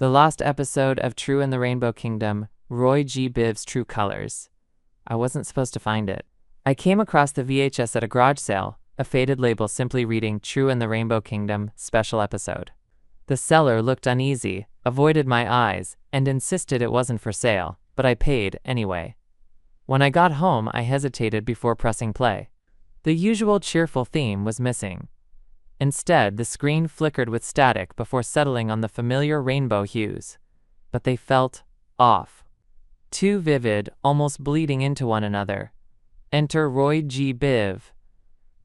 The lost episode of True in the Rainbow Kingdom, Roy G. Biv's True Colors. I wasn't supposed to find it. I came across the VHS at a garage sale, a faded label simply reading True in the Rainbow Kingdom special episode. The seller looked uneasy, avoided my eyes, and insisted it wasn't for sale, but I paid anyway. When I got home, I hesitated before pressing play. The usual cheerful theme was missing. Instead, the screen flickered with static before settling on the familiar rainbow hues. But they felt off. Too vivid, almost bleeding into one another. Enter Roy G. Biv.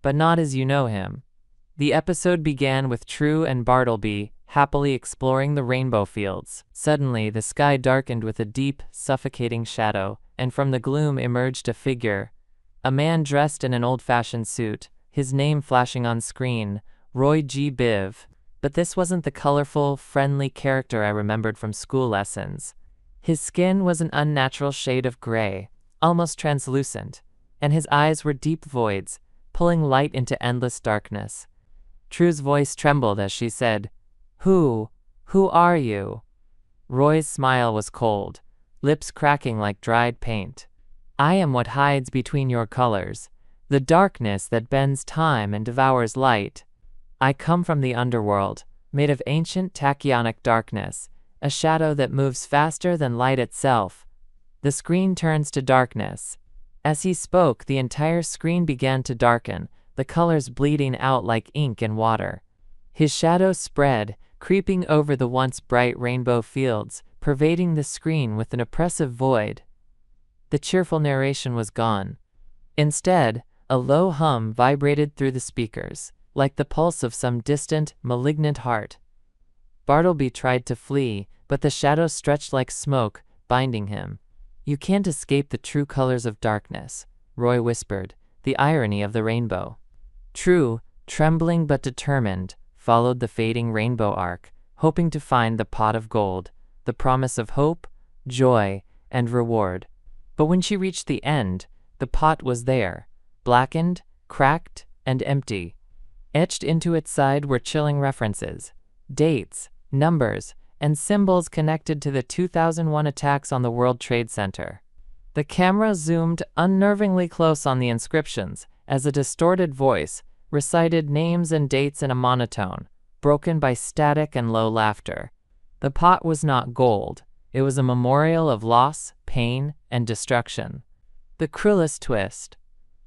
But not as you know him. The episode began with True and Bartleby happily exploring the rainbow fields. Suddenly, the sky darkened with a deep, suffocating shadow, and from the gloom emerged a figure. A man dressed in an old-fashioned suit, his name flashing on screen, Roy G. Biv. But this wasn't the colorful, friendly character I remembered from school lessons. His skin was an unnatural shade of gray, almost translucent, and his eyes were deep voids, pulling light into endless darkness. True's voice trembled as she said, Who are you?" Roy's smile was cold, lips cracking like dried paint. "I am what hides between your colors, the darkness that bends time and devours light. I come from the underworld, made of ancient tachyonic darkness, a shadow that moves faster than light itself." The screen turns to darkness. As he spoke, the entire screen began to darken, the colors bleeding out like ink in water. His shadow spread, creeping over the once bright rainbow fields, pervading the screen with an oppressive void. The cheerful narration was gone. Instead, a low hum vibrated through the speakers, like the pulse of some distant, malignant heart. Bartleby tried to flee, but the shadow stretched like smoke, binding him. "You can't escape the true colors of darkness," Roy whispered, the irony of the rainbow. True, trembling but determined, followed the fading rainbow arc, hoping to find the pot of gold, the promise of hope, joy, and reward. But when she reached the end, the pot was there, blackened, cracked, and empty. Etched into its side were chilling references, dates, numbers, and symbols connected to the 2001 attacks on the World Trade Center. The camera zoomed unnervingly close on the inscriptions as a distorted voice recited names and dates in a monotone, broken by static and low laughter. The pot was not gold. It was a memorial of loss, pain, and destruction. The cruelest twist.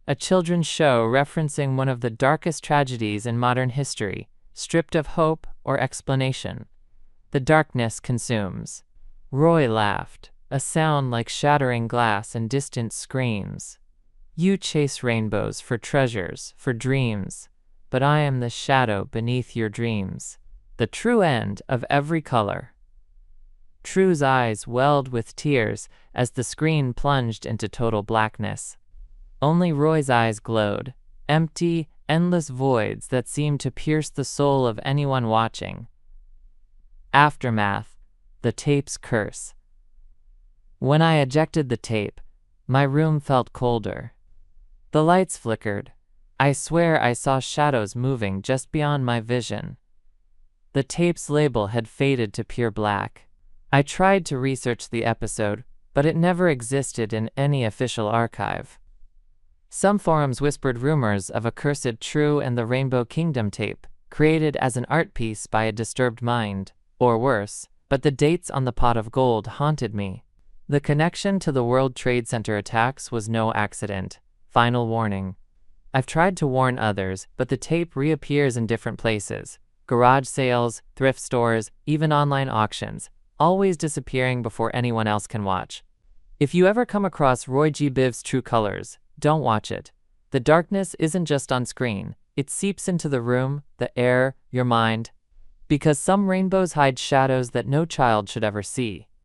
A children's show referencing one of the darkest tragedies in modern history, stripped of hope or explanation. The darkness consumes. Roy laughed, a sound like shattering glass and distant screams. "You chase rainbows for treasures, for dreams, but I am the shadow beneath your dreams. The true end of every color." True's eyes welled with tears as the screen plunged into total blackness. Only Roy's eyes glowed, empty, endless voids that seemed to pierce the soul of anyone watching. Aftermath, the tape's curse. When I ejected the tape, my room felt colder. The lights flickered. I swear I saw shadows moving just beyond my vision. The tape's label had faded to pure black. I tried to research the episode, but it never existed in any official archive. Some forums whispered rumors of a cursed True and the Rainbow Kingdom tape, created as an art piece by a disturbed mind, or worse, but the dates on the pot of gold haunted me. The connection to the World Trade Center attacks was no accident. Final warning. I've tried to warn others, but the tape reappears in different places. Garage sales, thrift stores, even online auctions, always disappearing before anyone else can watch. If you ever come across Roy G. Biv's True Colors, don't watch it. The darkness isn't just on screen. It seeps into the room, the air, your mind. Because some rainbows hide shadows that no child should ever see.